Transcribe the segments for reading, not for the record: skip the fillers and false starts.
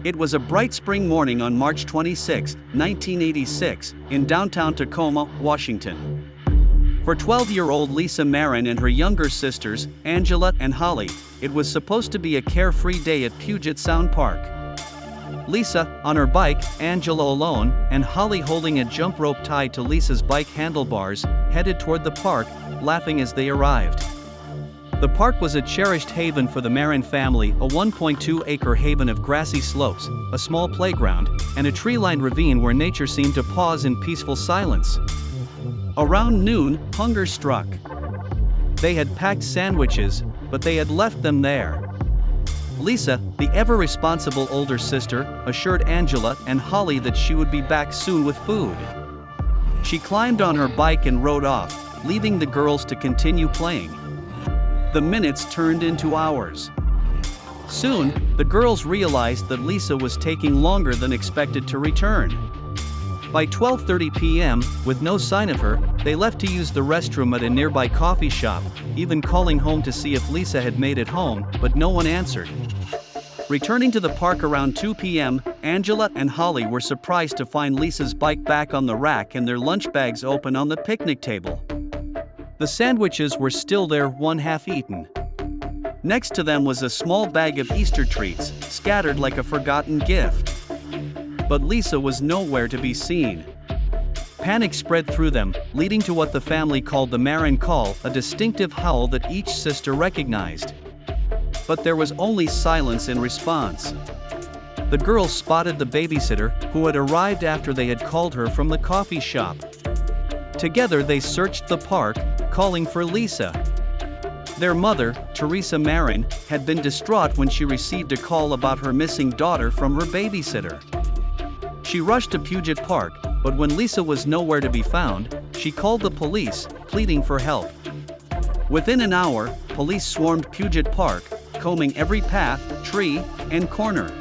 It was a bright spring morning on March 26, 1986, in downtown Tacoma, Washington. For 12-year-old Lisa Maren and her younger sisters, Angela and Holly, it was supposed to be a carefree day at Puget Sound Park. Lisa, on her bike, Angela alone, and Holly holding a jump rope tied to Lisa's bike handlebars, headed toward the park, laughing as they arrived. The park was a cherished haven for the Maren family, a 1.2-acre haven of grassy slopes, a small playground, and a tree-lined ravine where nature seemed to pause in peaceful silence. Around noon, hunger struck. They had packed sandwiches, but they had left them there. Lisa, the ever-responsible older sister, assured Angela and Holly that she would be back soon with food. She climbed on her bike and rode off, leaving the girls to continue playing. The minutes turned into hours. Soon, the girls realized that Lisa was taking longer than expected to return. By 12:30 p.m., with no sign of her, they left to use the restroom at a nearby coffee shop, even calling home to see if Lisa had made it home, but no one answered. Returning to the park around 2 p.m., Angela and Holly were surprised to find Lisa's bike back on the rack and their lunch bags open on the picnic table. The sandwiches were still there, one half eaten. Next to them was a small bag of Easter treats, scattered like a forgotten gift. But Lisa was nowhere to be seen. Panic spread through them, leading to what the family called the Maren call, a distinctive howl that each sister recognized. But there was only silence in response. The girls spotted the babysitter, who had arrived after they had called her from the coffee shop. Together they searched the park, calling for Lisa. Their mother, Teresa Maren, had been distraught when she received a call about her missing daughter from her babysitter. She rushed to Puget Park, but when Lisa was nowhere to be found, she called the police, pleading for help. Within an hour, police swarmed Puget Park, combing every path, tree, and corner.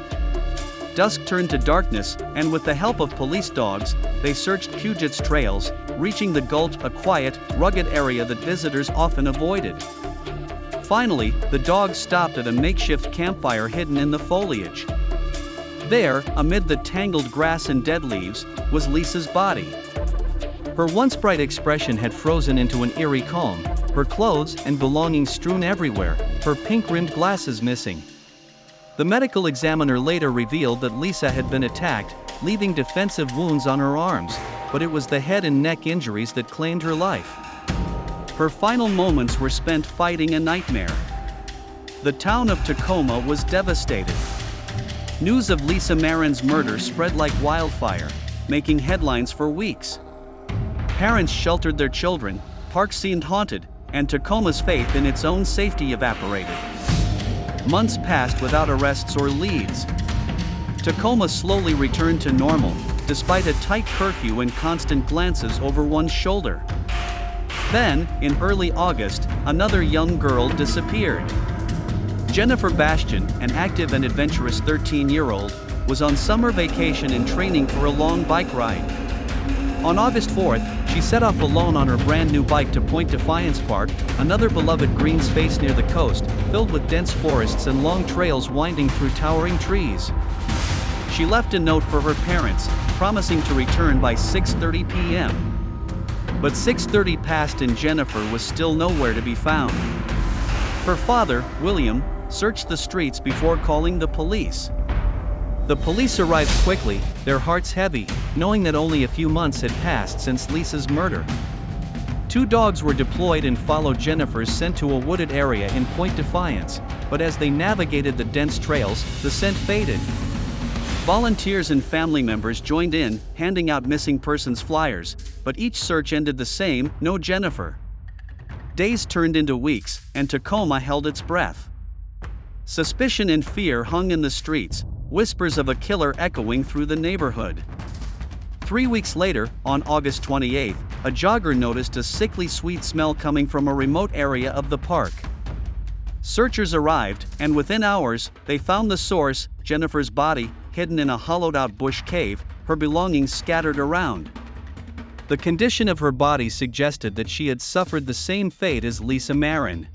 Dusk turned to darkness, and with the help of police dogs, they searched Puget's trails, reaching the gulch, a quiet, rugged area that visitors often avoided. Finally, the dogs stopped at a makeshift campfire hidden in the foliage. There, amid the tangled grass and dead leaves, was Lisa's body. Her once bright expression had frozen into an eerie calm, her clothes and belongings strewn everywhere, her pink-rimmed glasses missing. The medical examiner later revealed that Lisa had been attacked, leaving defensive wounds on her arms, but it was the head and neck injuries that claimed her life. Her final moments were spent fighting a nightmare. The town of Tacoma was devastated. News of Lisa Maren's murder spread like wildfire, making headlines for weeks. Parents sheltered their children, parks seemed haunted, and Tacoma's faith in its own safety evaporated. Months passed without arrests or leads. Tacoma slowly returned to normal, despite a tight curfew and constant glances over one's shoulder. Then, in early August, another young girl disappeared. Jennifer Bastian, an active and adventurous 13-year-old, was on summer vacation and training for a long bike ride. On August 4th, she set off alone on her brand new bike to Point Defiance Park, another beloved green space near the coast, filled with dense forests and long trails winding through towering trees. She left a note for her parents, promising to return by 6:30 p.m. But 6:30 passed and Jennifer was still nowhere to be found. Her father, William, searched the streets before calling the police. The police arrived quickly, their hearts heavy, knowing that only a few months had passed since Lisa's murder. 2 dogs were deployed and followed Jennifer's scent to a wooded area in Point Defiance, but as they navigated the dense trails, the scent faded. Volunteers and family members joined in, handing out missing persons flyers, but each search ended the same: no Jennifer. Days turned into weeks, and Tacoma held its breath. Suspicion and fear hung in the streets, whispers of a killer echoing through the neighborhood. 3 weeks later, on August 28, a jogger noticed a sickly sweet smell coming from a remote area of the park. Searchers arrived, and within hours, they found the source: Jennifer's body, hidden in a hollowed-out bush cave, her belongings scattered around. The condition of her body suggested that she had suffered the same fate as Lisa Maren.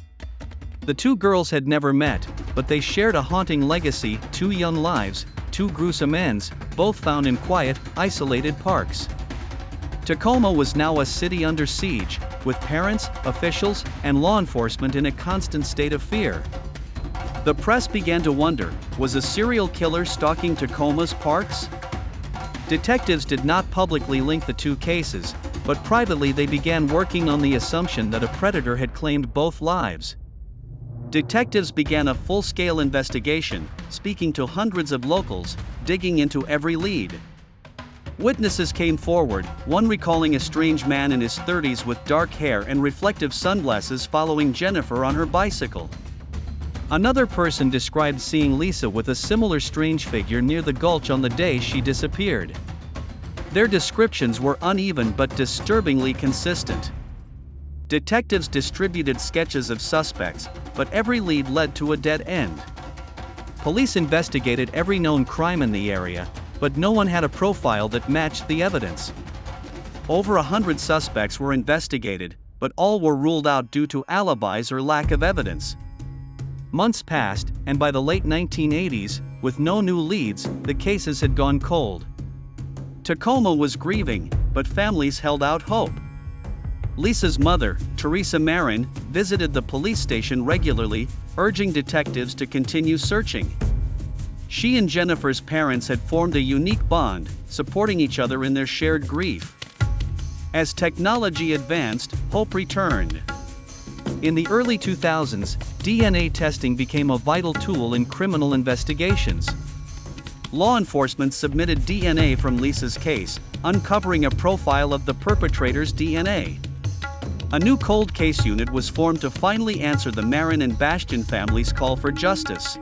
The two girls had never met, but they shared a haunting legacy: 2 young lives, 2 gruesome ends, both found in quiet, isolated parks. Tacoma was now a city under siege, with parents, officials, and law enforcement in a constant state of fear. The press began to wonder, was a serial killer stalking Tacoma's parks? Detectives did not publicly link the two cases, but privately they began working on the assumption that a predator had claimed both lives. Detectives began a full-scale investigation, speaking to hundreds of locals, digging into every lead. Witnesses came forward, one recalling a strange man in his 30s with dark hair and reflective sunglasses following Jennifer on her bicycle. Another person described seeing Lisa with a similar strange figure near the gulch on the day she disappeared. Their descriptions were uneven but disturbingly consistent. Detectives distributed sketches of suspects, but every lead led to a dead end. Police investigated every known crime in the area, but no one had a profile that matched the evidence. Over 100 suspects were investigated, but all were ruled out due to alibis or lack of evidence. Months passed, and by the late 1980s, with no new leads, the cases had gone cold. Tacoma was grieving, but families held out hope. Lisa's mother, Lisa Maren, visited the police station regularly, urging detectives to continue searching. She and Jennifer's parents had formed a unique bond, supporting each other in their shared grief. As technology advanced, hope returned. In the early 2000s, DNA testing became a vital tool in criminal investigations. Law enforcement submitted DNA from Lisa's case, uncovering a profile of the perpetrator's DNA. A new cold case unit was formed to finally answer the Maren and Bastian family's call for justice.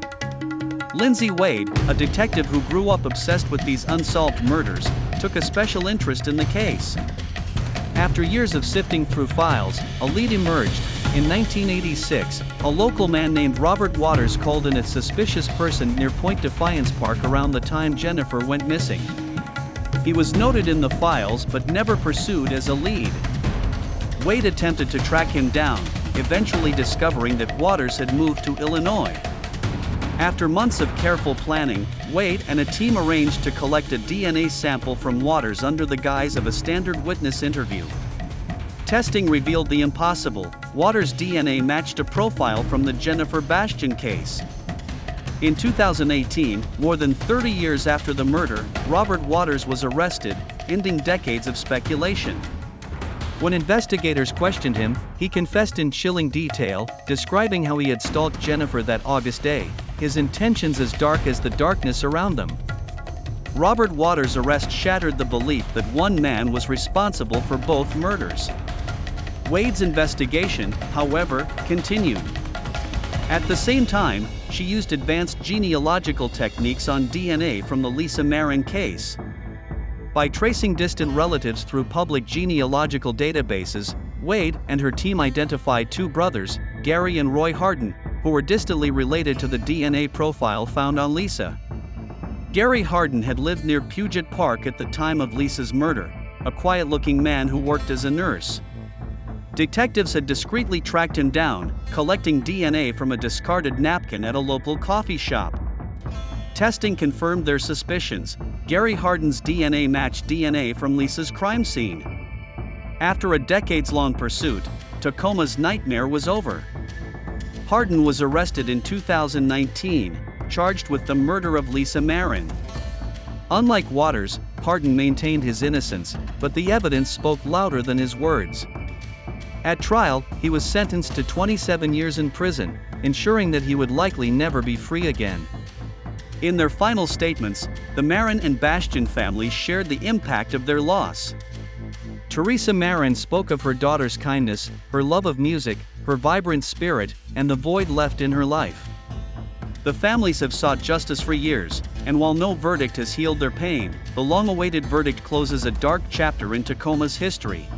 Lindsay Wade, a detective who grew up obsessed with these unsolved murders, took a special interest in the case. After years of sifting through files, a lead emerged. In 1986, a local man named Robert Waters called in a suspicious person near Point Defiance Park around the time Jennifer went missing. He was noted in the files but never pursued as a lead. Wade attempted to track him down, eventually discovering that Waters had moved to Illinois. After months of careful planning, Wade and a team arranged to collect a DNA sample from Waters under the guise of a standard witness interview. Testing revealed the impossible: Waters' DNA matched a profile from the Jennifer Bastian case. In 2018, more than 30 years after the murder, Robert Waters was arrested, ending decades of speculation. When investigators questioned him, he confessed in chilling detail, describing how he had stalked Jennifer that August day, his intentions as dark as the darkness around them. Robert Waters' arrest shattered the belief that one man was responsible for both murders. Wade's investigation, however, continued. At the same time, she used advanced genealogical techniques on DNA from the Lisa Maren case. By tracing distant relatives through public genealogical databases, Wade and her team identified 2 brothers, Gary and Roy Harden, who were distantly related to the DNA profile found on Lisa. Gary Harden had lived near Puget Park at the time of Lisa's murder, a quiet-looking man who worked as a nurse. Detectives had discreetly tracked him down, collecting DNA from a discarded napkin at a local coffee shop. Testing confirmed their suspicions. Gary Harden's DNA matched DNA from Lisa's crime scene. After a decades-long pursuit, Tacoma's nightmare was over. Harden was arrested in 2019, charged with the murder of Lisa Maren. Unlike Waters, Harden maintained his innocence, but the evidence spoke louder than his words. At trial, he was sentenced to 27 years in prison, ensuring that he would likely never be free again. In their final statements, the Maren and Bastian families shared the impact of their loss. Lisa Maren spoke of her daughter's kindness, her love of music, her vibrant spirit, and the void left in her life. The families have sought justice for years, and while no verdict has healed their pain, the long-awaited verdict closes a dark chapter in Tacoma's history.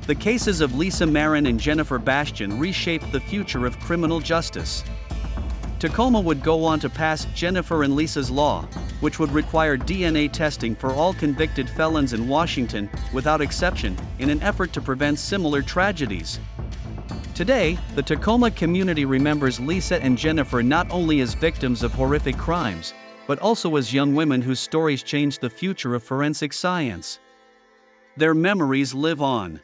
The cases of Lisa Maren and Jennifer Bastian reshaped the future of criminal justice. Tacoma would go on to pass Jennifer and Lisa's law, which would require DNA testing for all convicted felons in Washington, without exception, in an effort to prevent similar tragedies. Today, the Tacoma community remembers Lisa and Jennifer not only as victims of horrific crimes, but also as young women whose stories changed the future of forensic science. Their memories live on.